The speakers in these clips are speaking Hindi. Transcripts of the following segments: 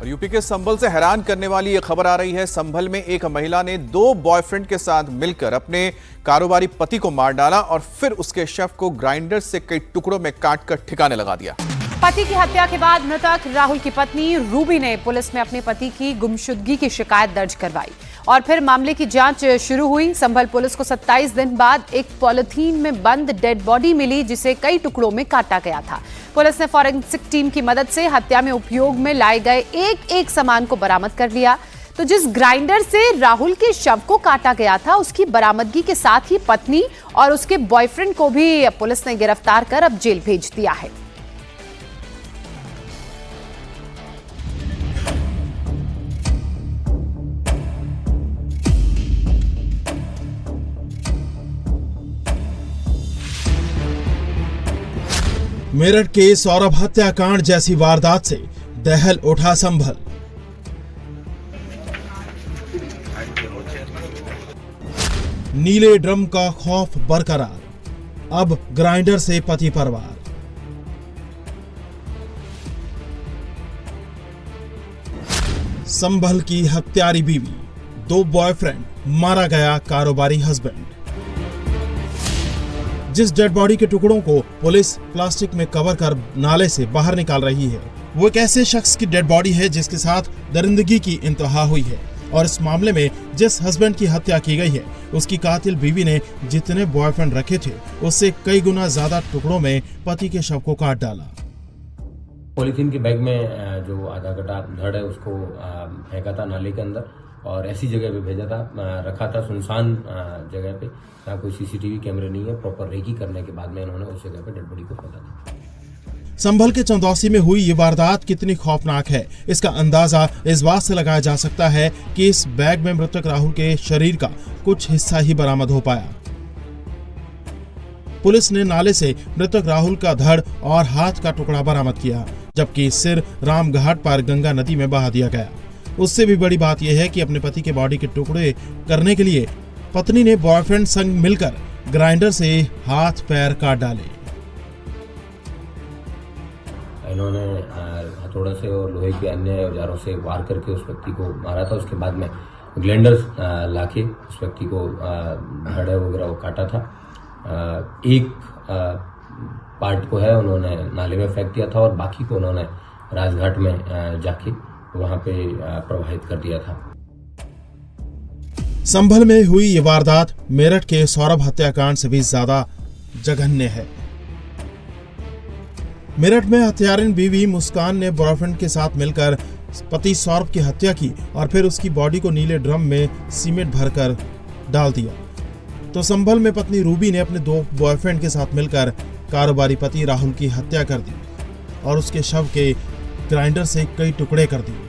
और यूपी के संभल से हैरान करने वाली ये खबर आ रही है। संभल में एक महिला ने 2 बॉयफ्रेंड के साथ मिलकर अपने कारोबारी पति को मार डाला और फिर उसके शव को ग्राइंडर से कई टुकड़ों में काटकर ठिकाने लगा दिया। पति की हत्या के बाद मृतक राहुल की पत्नी रूबी ने पुलिस में अपने पति की गुमशुदगी की शिकायत दर्ज करवाई और फिर मामले की जांच शुरू हुई। संभल पुलिस को 27 दिन बाद एक पॉलिथीन में बंद डेड बॉडी मिली, जिसे कई टुकड़ों में काटा गया था। पुलिस ने फॉरेंसिक टीम की मदद से हत्या में उपयोग में लाए गए एक सामान को बरामद कर लिया। तो जिस ग्राइंडर से राहुल के शव को काटा गया था, उसकी बरामदगी के साथ ही पत्नी और उसके बॉयफ्रेंड को भी पुलिस ने गिरफ्तार कर अब जेल भेज दिया है। मेरठ के सौरभ हत्याकांड जैसी वारदात से दहल उठा संभल। नीले ड्रम का खौफ बरकरार, अब ग्राइंडर से पति परवार। संभल की हत्यारी बीवी, 2 बॉयफ्रेंड, मारा गया कारोबारी हस्बैंड। जिस डेड बॉडी के टुकड़ों को पुलिस प्लास्टिक में कवर कर नाले से बाहर निकाल रही है, वो एक ऐसे शख्स की डेड बॉडी है जिसके साथ दरिंदगी की इंतहा हुई है। और इस मामले में जिस हस्बैंड की हत्या की गई है, उसकी कातिल बीवी ने जितने बॉयफ्रेंड रखे थे, उससे कई गुना ज्यादा टुकड़ों में पति के शव को काट डाला। पॉलीथीन के बैग में जो आधा कटा धड़ है उसको फेंका था नाले के अंदर और ऐसी जगह पे भेजा था, रखा था सुनसान जगह पे, जहाँ कोई सीसीटीवी कैमरे नहीं है। प्रॉपर रेकी करने के बाद में इन्होंने उस जगह पे डेड बॉडी को फेंका था। संभल के चंदौसी में हुई ये वारदात कितनी खौफनाक है, इसका अंदाजा इस बात से लगाया जा सकता है कि इस बैग में मृतक राहुल के शरीर का कुछ हिस्सा ही बरामद हो पाया। पुलिस ने नाले से मृतक राहुल का धड़ और हाथ का टुकड़ा बरामद किया, जबकि सिर रामघाट पर गंगा नदी में बहा दिया गया। उससे भी बड़ी बात यह है कि अपने पति के बॉडी के टुकड़े करने के लिए पत्नी ने बॉयफ्रेंड संग मिलकर ग्राइंडर से हाथ पैर काट डाले। इन्होंने हथौड़े से और लोहे के अन्य औजारों से वार करके उस व्यक्ति को मारा था। उसके बाद में ग्राइंडर लाके उस व्यक्ति को धड़ वगैरह वो काटा था। एक पार्ट को है उन्होंने नाले में फेंक दिया था और बाकी को उन्होंने राजघाट में जाके वहां पे प्रवाहित कर दिया था। संभल में हुई ये वारदात मेरठ के सौरभ हत्याकांड से भी ज्यादा जघन्य है। मेरठ में हत्यारिन बीवी मुस्कान ने बॉयफ्रेंड के साथ मिलकर पति सौरभ की हत्या की और फिर उसकी बॉडी को नीले ड्रम में सीमेंट भरकर डाल दिया। तो संभल में पत्नी रूबी ने अपने 2 बॉयफ्रेंड के साथ मिलकर कारोबारी पति राहुल की हत्या कर दी और उसके शव के ग्राइंडर से कई टुकड़े कर दिए।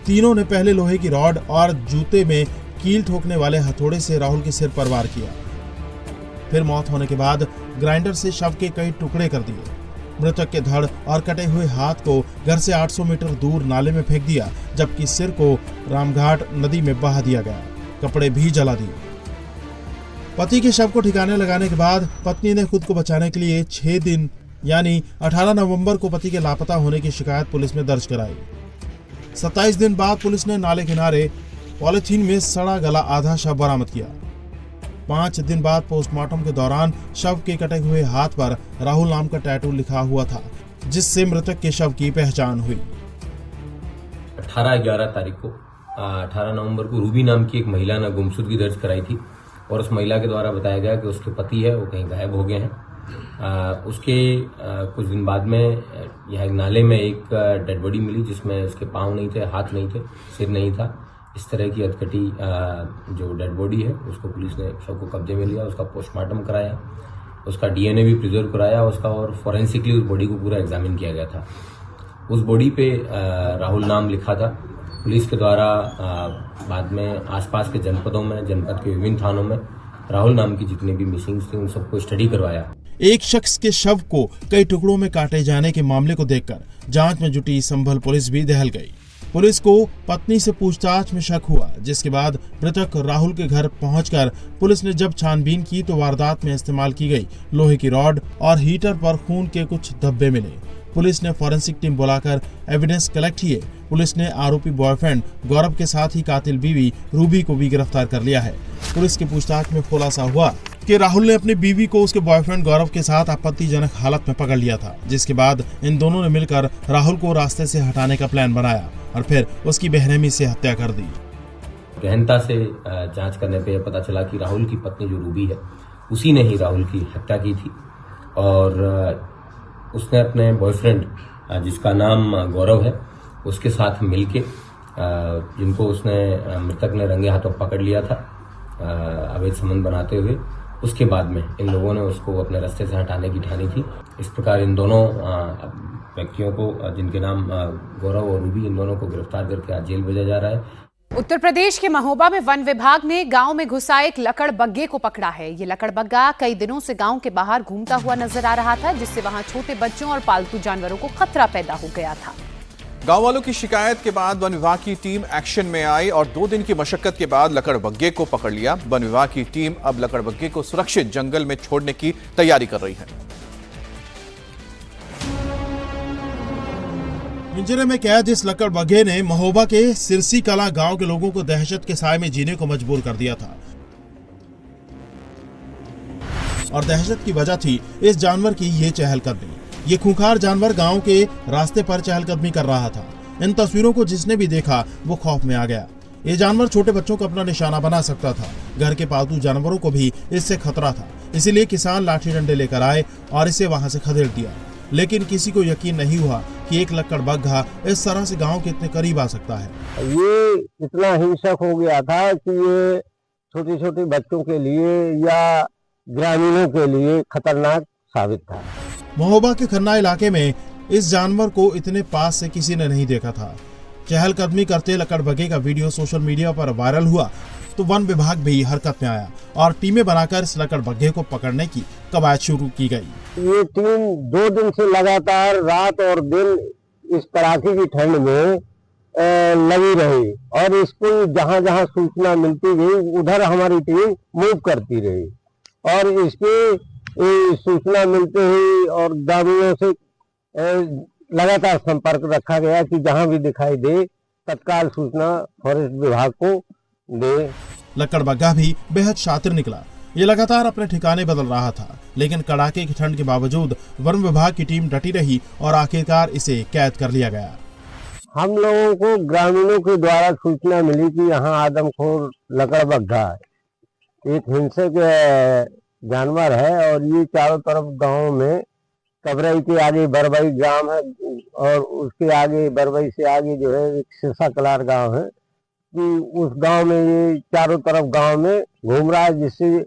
तीनों ने पहले लोहे की रॉड और जूते में कील ठोकने वाले हथौड़े से राहुल के सिर पर वार किया। फिर मौत होने के बाद ग्राइंडर से शव के कई टुकड़े कर दिए। मृतक के धड़ और कटे हुए हाथ को घर से 800 मीटर दूर नाले में फेंक दिया, जबकि सिर को रामघाट नदी में बहा दिया गया। कपड़े भी जला दिए। पति के शव को ठिकाने लगाने के बाद पत्नी ने खुद को बचाने के लिए 6 दिन यानी 18 नवंबर को पति के लापता होने की शिकायत पुलिस में दर्ज कराई। 27 दिन बाद पुलिस ने नाले किनारे पॉलिथीन में सड़ा गला आधा शव बरामद किया। 5 दिन बाद पोस्टमार्टम के दौरान शव के कटे हुए हाथ पर राहुल नाम का टैटू लिखा हुआ था, जिससे मृतक के शव की पहचान हुई। 18-11 तारीख को 18 नवंबर को रूबी नाम की एक महिला ने गुमशुदगी दर्ज कराई थी और उस महिला के द्वारा बताया गया कि उसके पति है वो कहीं गायब हो गए हैं। उसके कुछ दिन बाद में यह नाले में एक डेड बॉडी मिली, जिसमें उसके पांव नहीं थे, हाथ नहीं थे, सिर नहीं था। इस तरह की अधकटी जो डेड बॉडी है उसको पुलिस ने शव को कब्जे में लिया, उसका पोस्टमार्टम कराया, उसका डीएनए भी प्रिजर्व कराया उसका, और फॉरेंसिकली उस बॉडी को पूरा एग्जामिन किया गया था। उस बॉडी पे राहुल नाम लिखा था। पुलिस के द्वारा बाद में आसपास के जनपदों में, जनपद के विभिन्न थानों में राहुल नाम की जितने भी मिसिंग्स थे उन सबको स्टडी करवाया। एक शख्स के शव को कई टुकड़ों में काटे जाने के मामले को देखकर जांच में जुटी संभल पुलिस भी दहल गई। पुलिस को पत्नी से पूछताछ में शक हुआ, जिसके बाद मृतक राहुल के घर पहुंचकर पुलिस ने जब छानबीन की तो वारदात में इस्तेमाल की गई लोहे की रॉड और हीटर पर खून के कुछ धब्बे मिले। पुलिस ने फॉरेंसिक टीम बुलाकर एविडेंस कलेक्ट किए। पुलिस ने आरोपी बॉयफ्रेंड गौरव के साथ ही कातिल बीवी रूबी को भी गिरफ्तार कर लिया है। पुलिस की पूछताछ में खुलासा हुआ कि राहुल ने अपनी बीवी को उसके बॉयफ्रेंड गौरव के साथ आपत्तिजनक हालत में पकड़ लिया था, जिसके बाद इन दोनों ने मिलकर राहुल को रास्ते से हटाने का प्लान बनाया और फिर उसकी बेरहमी से हत्या कर दी। गहनता से जांच करने पे पता चला कि राहुल की पत्नी जो रूबी है उसी ने ही राहुल की हत्या की थी और उसने अपने बॉयफ्रेंड जिसका नाम गौरव है उसके साथ मिलके जिनको उसने मृतक ने रंगे हाथों पकड़ लिया था अवैध संबंध बनाते हुए, उसके बाद में इन लोगों ने उसको अपने रास्ते से हटाने की ठानी थी। इस प्रकार इन दोनों व्यक्तियों को जिनके नाम गौरव और रूबी, इन दोनों को गिरफ्तार करके आज जेल भेजा जा रहा है। उत्तर प्रदेश के महोबा में वन विभाग ने गांव में घुसा एक लकड़बग्घे को पकड़ा है। ये लकड़बग्घा कई दिनों से गांव के बाहर घूमता हुआ नजर आ रहा था, जिससे वहां छोटे बच्चों और पालतू जानवरों को खतरा पैदा हो गया था। गांव वालों की शिकायत के बाद वन विभाग की टीम एक्शन में आई और 2 दिन की मशक्कत के बाद लकड़बग्घे को पकड़ लिया। वन विभाग की टीम अब लकड़बग्घे को सुरक्षित जंगल में छोड़ने की तैयारी कर रही है। पिंजरे में कैद इस लकड़बग्घे ने महोबा के सिरसी कला गांव के लोगों को दहशत के साए में जीने को मजबूर कर दिया था और दहशत की वजह थी इस जानवर की ये चहलकदमी। ये खूंखार जानवर गांव के रास्ते पर चहलकदमी कर रहा था। इन तस्वीरों को जिसने भी देखा वो खौफ में आ गया। ये जानवर छोटे बच्चों को अपना निशाना बना सकता था। घर के पालतू जानवरों को भी इससे खतरा था, इसीलिए किसान लाठी डंडे लेकर आए और इसे वहां से खदेड़ दिया। लेकिन किसी को यकीन नहीं हुआ कि एक लकड़बग्घा इस तरह से गांव के इतने करीब आ सकता है। ये इतना हिंसक हो गया था कि ये छोटे छोटे बच्चों के लिए या ग्रामीणों के लिए खतरनाक साबित था। महोबा के खन्ना इलाके में इस जानवर को इतने पास से किसी ने नहीं देखा था। चहलकदमी करते लकड़बग्घे का वीडियो सोशल मीडिया पर वायरल हुआ तो वन विभाग भी हरकत में आया और टीमें बनाकर इस लकड़बग्घे को पकड़ने की कवायद शुरू की गई। ये टीम 2 दिन से लगातार रात और दिन इस कड़ाके की ठंड में लगी रही और इसको जहां जहां सूचना मिलती गई उधर हमारी टीम मूव करती रही और इसके सूचना मिलते ही और ग्रामीणों से लगातार संपर्क रखा गया कि जहां भी दिखाई दे तत्काल सूचना फॉरेस्ट विभाग को दे। लकड़बग्घा भी बेहद शातिर निकला। ये लगातार अपने ठिकाने बदल रहा था, लेकिन कड़ाके की ठंड के बावजूद वन विभाग की टीम डटी रही और आखिरकार इसे कैद कर लिया गया। हम लोगों को ग्रामीणों के द्वारा सूचना मिली कि यहाँ आदमखोर लकड़बग्घा एक हिंसक जानवर है और ये चारों तरफ गांव में कबरई के आगे बरबई ग्राम है और उसके आगे बरबई से आगे जो है एक सिरसा कलार गांव है कि उस गांव में ये चारों तरफ गांव में घूम रहा है, जिससे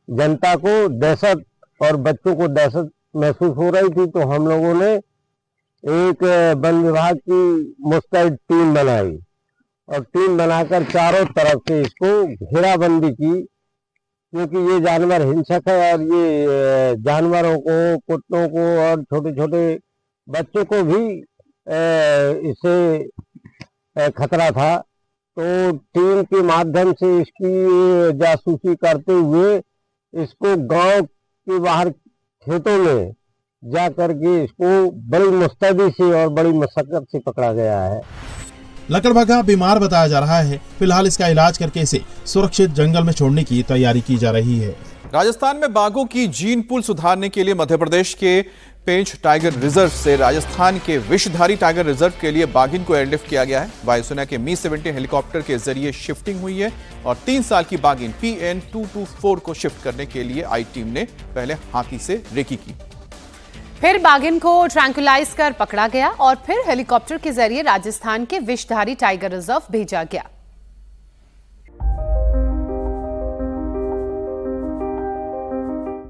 जनता को दहशत और बच्चों को दहशत महसूस हो रही थी। तो हम लोगों ने एक वन विभाग की मुस्तैद टीम बनाई और टीम बनाकर चारों तरफ से इसको घेराबंदी की, क्योंकि ये जानवर हिंसक है और ये जानवरों को, कुत्तों को और छोटे छोटे बच्चों को भी इससे खतरा था। तो टीम के माध्यम से इसकी जासूसी करते हुए इसको गांव के बाहर खेतों में जा करके इसको बड़ी मुस्तैदी से और बड़ी मशक्कत से पकड़ा गया है। लकड़बग्घा बीमार बताया जा रहा है। फिलहाल इसका इलाज करके इसे सुरक्षित जंगल में छोड़ने की तैयारी की जा रही है। राजस्थान में बाघों की जीन पूल सुधारने के लिए मध्य प्रदेश के पेंच टाइगर रिजर्व से राजस्थान के विषधारी टाइगर रिजर्व के लिए बाघिन को एयरलिफ्ट किया गया है। वायुसेना के मी-17 हेलीकॉप्टर के जरिए शिफ्टिंग हुई है और 3 साल की बाघिन PN224 को शिफ्ट करने के लिए आई टीम ने पहले हाथी से रेकी की। फिर बाघिन को ट्रैंकुलाइज कर पकड़ा गया और फिर हेलीकॉप्टर के जरिए राजस्थान के विषधारी टाइगर रिजर्व भेजा गया।